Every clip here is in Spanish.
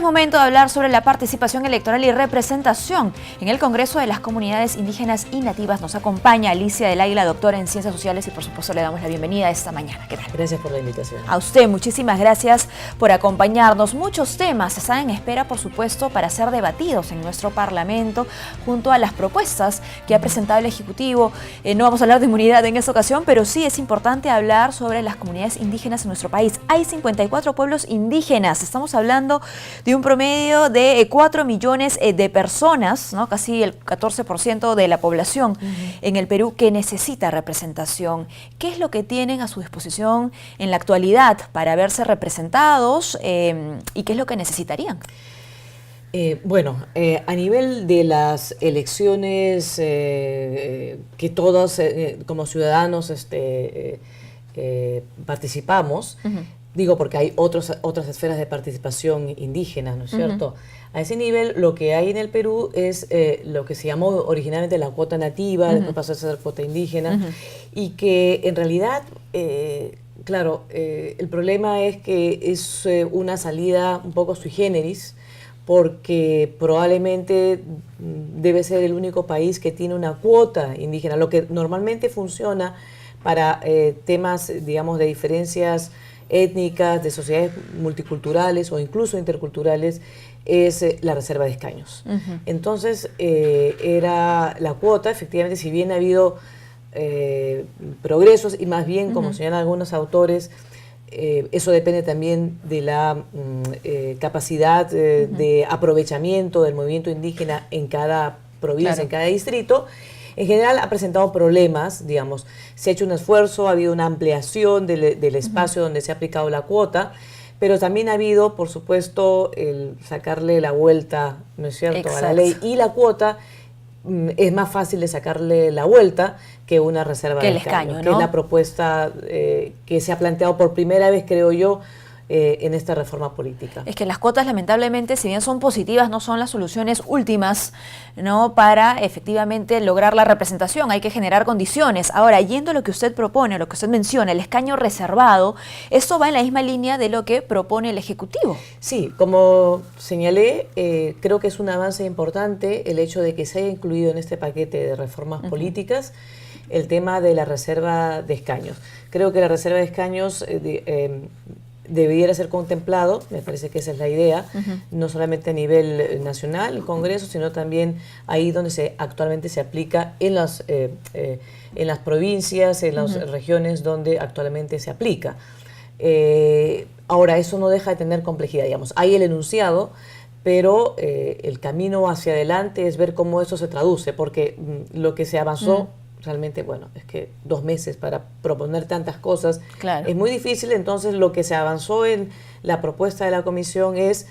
momento de hablar sobre la participación electoral y representación en el Congreso de las Comunidades Indígenas y Nativas. Nos acompaña Alicia del Águila, doctora en Ciencias Sociales, y por supuesto le damos la bienvenida esta mañana. ¿Qué tal? Gracias por la invitación. A usted, muchísimas gracias por acompañarnos. Muchos temas están en espera, por supuesto, para ser debatidos en nuestro Parlamento junto a las propuestas que ha presentado el Ejecutivo. No vamos a hablar de inmunidad en esta ocasión, pero sí es importante hablar sobre las comunidades indígenas en nuestro país. Hay 54 pueblos indígenas. Estamos hablando de un promedio de 4 millones de personas, ¿no? Casi el 14% de la población en el Perú, que necesita representación. ¿Qué es lo que tienen a su disposición en la actualidad para verse representados y qué es lo que necesitarían? A nivel de las elecciones que todos como ciudadanos participamos, digo porque hay otras esferas de participación indígenas, ¿no es cierto? A ese nivel lo que hay en el Perú es lo que se llamó originalmente la cuota nativa, después pasó a ser cuota indígena, y que en realidad, claro, el problema es que es una salida un poco sui generis, porque probablemente debe ser el único país que tiene una cuota indígena. Lo que normalmente funciona para temas, digamos, de diferencias étnicas, de sociedades multiculturales o incluso interculturales, es la reserva de escaños. Entonces, era la cuota, efectivamente, si bien ha habido progresos, y más bien, como señalan algunos autores, eso depende también de la capacidad de aprovechamiento del movimiento indígena en cada provincia, en cada distrito. En general ha presentado problemas, digamos, se ha hecho un esfuerzo, ha habido una ampliación del espacio donde se ha aplicado la cuota, pero también ha habido, por supuesto, el sacarle la vuelta, ¿no es cierto?, a la ley, y la cuota es más fácil de sacarle la vuelta que una reserva de escaños, ¿no? Que es la propuesta que se ha planteado por primera vez, creo yo, en esta reforma política. Es que las cuotas, lamentablemente, si bien son positivas, no son las soluciones últimas, ¿no?, para efectivamente lograr la representación. Hay que generar condiciones. Ahora, yendo a lo que usted propone, lo que usted menciona, el escaño reservado, esto va en la misma línea de lo que propone el Ejecutivo. Sí, como señalé, creo que es un avance importante el hecho de que se haya incluido en este paquete de reformas políticas el tema de la reserva de escaños. Creo que la reserva de escaños debiera ser contemplado, me parece que esa es la idea, no solamente a nivel nacional, el Congreso, sino también ahí donde actualmente se aplica en las provincias, en las regiones donde actualmente se aplica. Ahora, eso no deja de tener complejidad, digamos. Hay el enunciado, pero el camino hacia adelante es ver cómo eso se traduce, porque lo que se avanzó realmente, bueno, es que 2 meses para proponer tantas cosas es muy difícil. Entonces lo que se avanzó en la propuesta de la comisión es,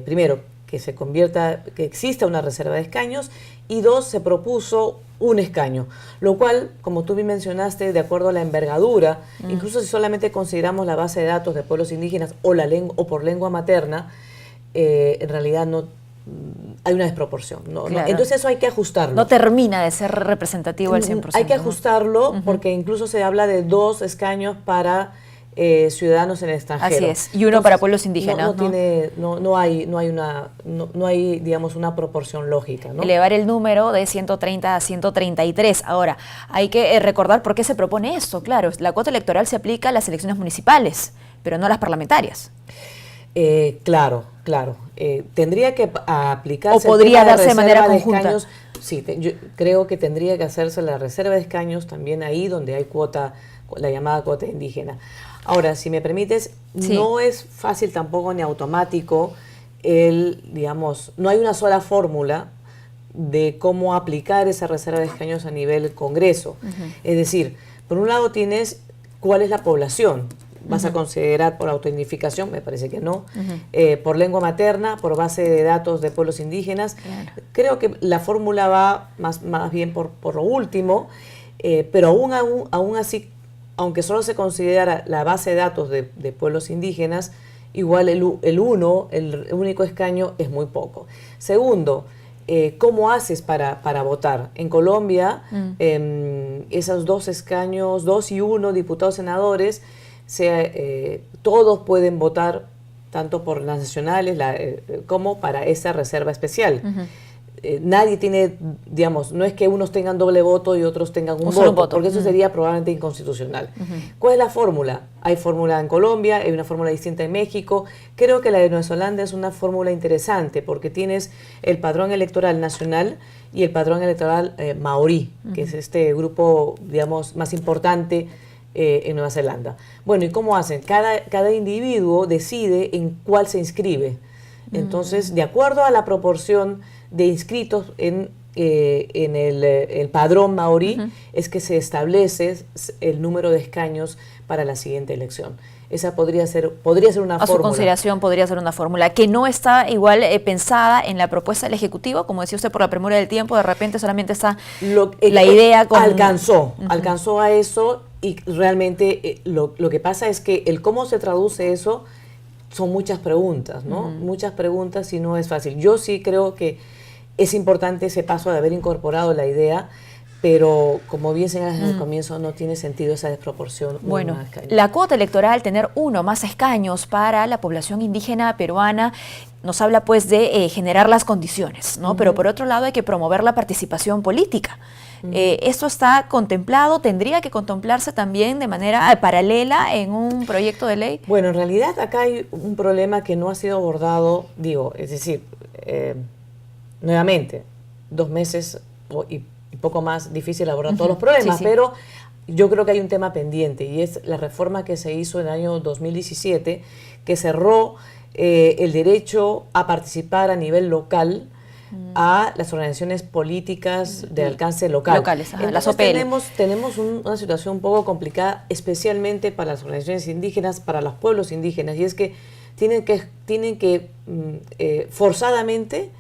primero, que que exista una reserva de escaños, y 2, se propuso un escaño, lo cual, como tú bien mencionaste, de acuerdo a la envergadura, incluso si solamente consideramos la base de datos de pueblos indígenas o por lengua materna, en realidad no hay una desproporción. Entonces eso hay que ajustarlo. No termina de ser representativo al 100%. Hay que ajustarlo porque incluso se habla de 2 escaños para ciudadanos en el extranjero. Así es, y uno para pueblos indígenas. No hay, digamos, una proporción lógica, ¿no? Elevar el número de 130 a 133. Ahora, hay que recordar por qué se propone esto. Claro, la cuota electoral se aplica a las elecciones municipales, pero no a las parlamentarias. Claro. Tendría que aplicarse. ¿O podría darse de manera conjunta? Sí, yo creo que tendría que hacerse la reserva de escaños también ahí donde hay cuota, la llamada cuota indígena. Ahora, si me permites, no es fácil tampoco ni automático digamos, no hay una sola fórmula de cómo aplicar esa reserva de escaños a nivel Congreso. Es decir, por un lado tienes cuál es la población. ¿Vas a considerar por autoidentificación? Me parece que no. Por lengua materna, por base de datos de pueblos indígenas. Creo que la fórmula va más bien por lo último, pero aún así, aunque solo se considera la base de datos de pueblos indígenas, igual el único escaño es muy poco. Segundo, ¿cómo haces para votar? En Colombia, esos 2 escaños, 2 y 1 diputados senadores, todos pueden votar tanto por las nacionales como para esa reserva especial. Nadie tiene, digamos, no es que unos tengan doble voto y otros tengan un voto, porque eso sería probablemente inconstitucional. ¿Cuál es la fórmula? Hay fórmula en Colombia, hay una fórmula distinta en México. Creo que la de Nueva Zelanda es una fórmula interesante porque tienes el padrón electoral nacional y el padrón electoral maorí, que es este grupo, digamos, más importante en Nueva Zelanda. Bueno, ¿y cómo hacen? Cada individuo decide en cuál se inscribe. Entonces, de acuerdo a la proporción de inscritos en el padrón maorí, es que se establece el número de escaños para la siguiente elección. Esa podría ser una fórmula. A su consideración podría ser una fórmula que no está igual pensada en la propuesta del Ejecutivo, como decía usted, por la premura del tiempo, de repente solamente está la idea con... Alcanzó a eso, y realmente lo que pasa es que el cómo se traduce eso son muchas preguntas, ¿no? Muchas preguntas y no es fácil. Yo sí creo que es importante ese paso de haber incorporado la idea, pero como bien señalas en el comienzo, no tiene sentido esa desproporción. Bueno, la cuota electoral, tener uno más escaños para la población indígena peruana, nos habla pues de generar las condiciones, ¿no? Pero por otro lado hay que promover la participación política. ¿Esto está contemplado? ¿Tendría que contemplarse también de manera paralela en un proyecto de ley? Bueno, en realidad acá hay un problema que no ha sido abordado, es decir, nuevamente, 2 meses y poco más difícil abordar todos los problemas, pero yo creo que hay un tema pendiente y es la reforma que se hizo en el año 2017, que cerró el derecho a participar a nivel local a las organizaciones políticas de alcance local. Locales, las OPL. Tenemos una situación un poco complicada, especialmente para las organizaciones indígenas, para los pueblos indígenas, y es que tienen que forzadamente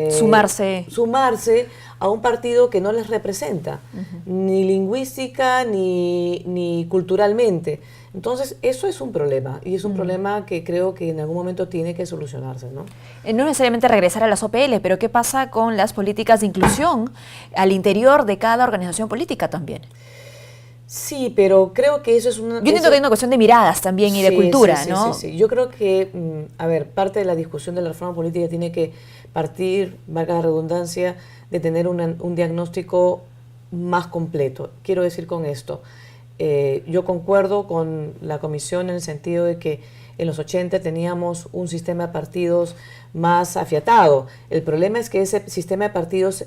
sumarse a un partido que no les representa, ni lingüística ni culturalmente. Entonces, eso es un problema, y es un problema que creo que en algún momento tiene que solucionarse, ¿no? No necesariamente regresar a las OPL, pero ¿qué pasa con las políticas de inclusión al interior de cada organización política también? Sí, pero creo que eso es una... Yo entiendo que hay una cuestión de miradas también y de cultura, ¿no? Sí. Yo creo que, parte de la discusión de la reforma política tiene que partir, valga la redundancia, de tener un diagnóstico más completo. Quiero decir con esto, yo concuerdo con la comisión en el sentido de que en los 80 teníamos un sistema de partidos más afiatado. El problema es que ese sistema de partidos,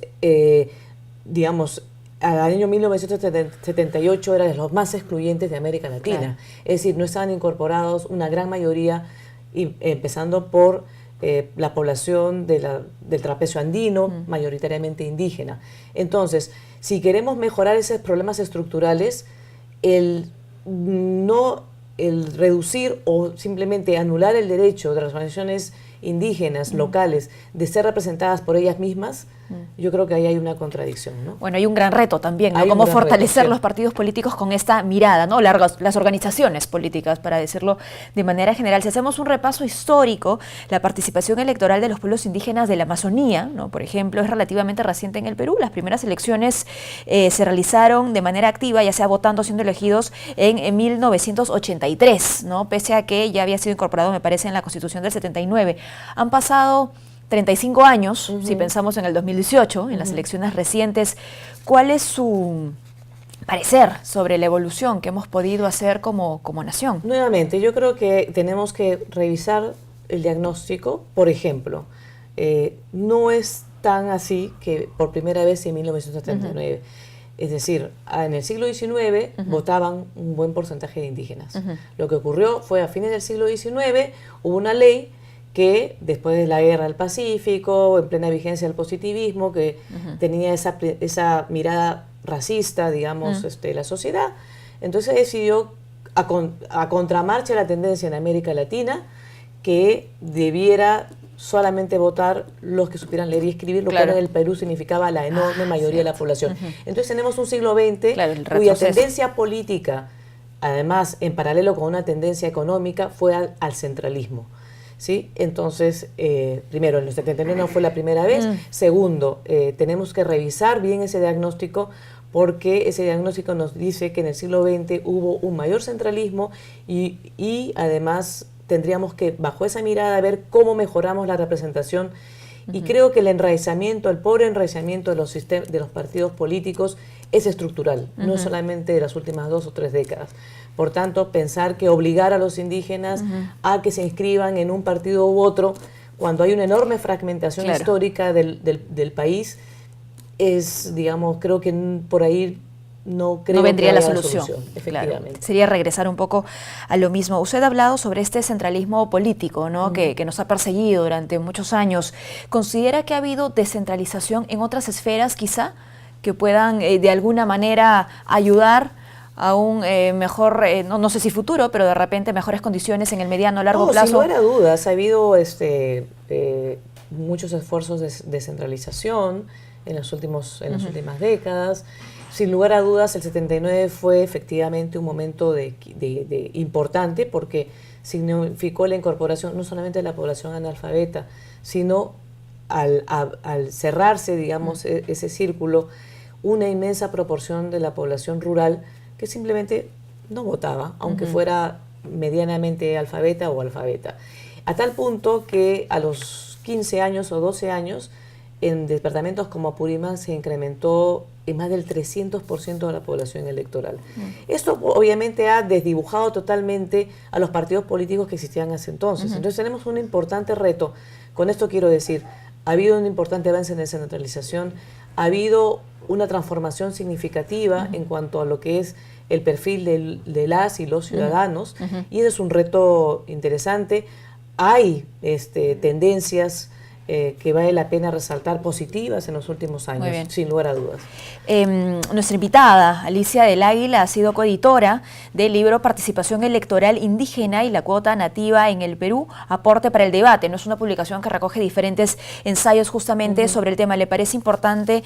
al año 1978 era de los más excluyentes de América Latina. Claro. Es decir, no estaban incorporados una gran mayoría, empezando por la población del trapecio andino, mayoritariamente indígena. Entonces, si queremos mejorar esos problemas estructurales, el reducir o simplemente anular el derecho de las organizaciones indígenas locales de ser representadas por ellas mismas, yo creo que ahí hay una contradicción, ¿no? Bueno, hay un gran reto también, ¿no? Cómo fortalecer los partidos políticos con esta mirada, ¿no? Las organizaciones políticas, para decirlo de manera general. Si hacemos un repaso histórico, la participación electoral de los pueblos indígenas de la Amazonía, ¿no? Por ejemplo, es relativamente reciente en el Perú. Las primeras elecciones se realizaron de manera activa, ya sea votando, siendo elegidos en 1983, ¿no? Pese a que ya había sido incorporado, me parece, en la Constitución del 79. Han pasado 35 años, si pensamos en el 2018, en las elecciones recientes. ¿Cuál es su parecer sobre la evolución que hemos podido hacer como nación? Nuevamente, yo creo que tenemos que revisar el diagnóstico. Por ejemplo, no es tan así que por primera vez en 1979. Es decir, en el siglo XIX votaban un buen porcentaje de indígenas. Lo que ocurrió fue a fines del siglo XIX hubo una ley que después de la Guerra del Pacífico, en plena vigencia del positivismo, que tenía esa mirada racista, digamos, la sociedad, entonces decidió, a contramarcha de la tendencia en América Latina, que debiera solamente votar los que supieran leer y escribir, lo cual en el Perú significaba la enorme mayoría de la población. Entonces tenemos un siglo XX cuya tendencia política, además en paralelo con una tendencia económica, fue al centralismo. ¿Sí? Entonces, primero, en los 79 no fue la primera vez. Segundo, tenemos que revisar bien ese diagnóstico, porque ese diagnóstico nos dice que en el siglo XX hubo un mayor centralismo y además tendríamos que, bajo esa mirada, ver cómo mejoramos la representación. Y creo que el enraizamiento, el pobre enraizamiento de los partidos políticos es estructural, no solamente de las últimas 2 o 3 décadas. Por tanto, pensar que obligar a los indígenas a que se inscriban en un partido u otro, cuando hay una enorme fragmentación histórica del país, es, digamos, creo que por ahí no vendría la solución. Efectivamente. Claro. Sería regresar un poco a lo mismo. Usted ha hablado sobre este centralismo político, ¿no? Que nos ha perseguido durante muchos años. ¿Considera que ha habido descentralización en otras esferas, quizá, que puedan de alguna manera ayudar a un mejor, no sé si futuro, pero de repente mejores condiciones en el mediano o largo plazo? Sin lugar a dudas, ha habido muchos esfuerzos de descentralización en las últimas décadas. Sin lugar a dudas, el 79 fue efectivamente un momento importante porque significó la incorporación no solamente de la población analfabeta, sino al cerrarse, digamos, ese círculo, una inmensa proporción de la población rural que simplemente no votaba, aunque fuera medianamente alfabeta o alfabeta. A tal punto que a los 15 años o 12 años, en departamentos como Apurímac se incrementó en más del 300% de la población electoral. Esto obviamente ha desdibujado totalmente a los partidos políticos que existían hace entonces. Entonces tenemos un importante reto. Con esto quiero decir, ha habido un importante avance en descentralización, ha habido una transformación significativa en cuanto a lo que es el perfil de las y los ciudadanos, y ese es un reto interesante. Hay tendencias que vale la pena resaltar, positivas en los últimos años, sin lugar a dudas. Nuestra invitada, Alicia del Águila, ha sido coeditora del libro Participación Electoral Indígena y la Cuota Nativa en el Perú, aporte para el debate. No es una publicación que recoge diferentes ensayos justamente sobre el tema. ¿Le parece importante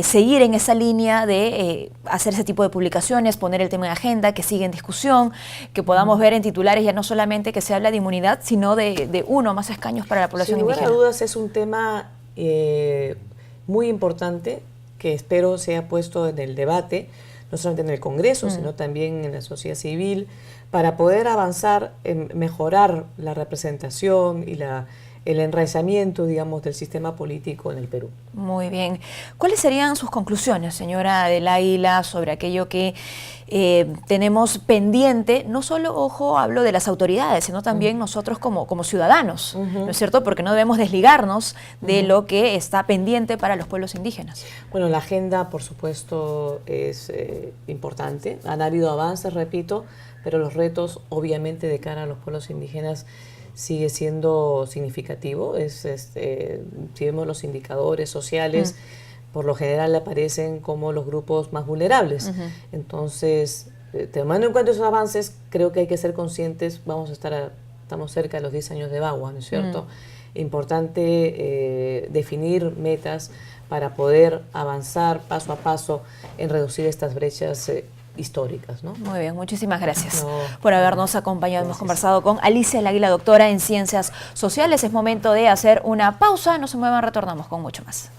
seguir en esa línea de hacer ese tipo de publicaciones, poner el tema en agenda, que siga en discusión, que podamos ver en titulares ya no solamente que se habla de inmunidad, sino de uno más escaños para la población indígena? Sin lugar a dudas es un tema muy importante que espero sea puesto en el debate, no solamente en el Congreso, sino también en la sociedad civil, para poder avanzar en mejorar la representación y el enraizamiento, digamos, del sistema político en el Perú. Muy bien. ¿Cuáles serían sus conclusiones, señora del Águila, sobre aquello que tenemos pendiente? No solo, ojo, hablo de las autoridades, sino también nosotros como ciudadanos, ¿no es cierto? Porque no debemos desligarnos de lo que está pendiente para los pueblos indígenas. Bueno, la agenda, por supuesto, es importante. Han habido avances, repito, pero los retos, obviamente, de cara a los pueblos indígenas sigue siendo significativo. Si vemos los indicadores sociales, por lo general aparecen como los grupos más vulnerables. Entonces, tomando en cuenta esos avances, creo que hay que ser conscientes. Estamos cerca de los 10 años de Bagua, ¿no es cierto? Importante definir metas para poder avanzar paso a paso en reducir estas brechas históricas, ¿no? Muy bien, muchísimas gracias por habernos acompañado. Hemos conversado con Alicia del Águila, doctora en Ciencias Sociales. Es momento de hacer una pausa. No se muevan, retornamos con mucho más.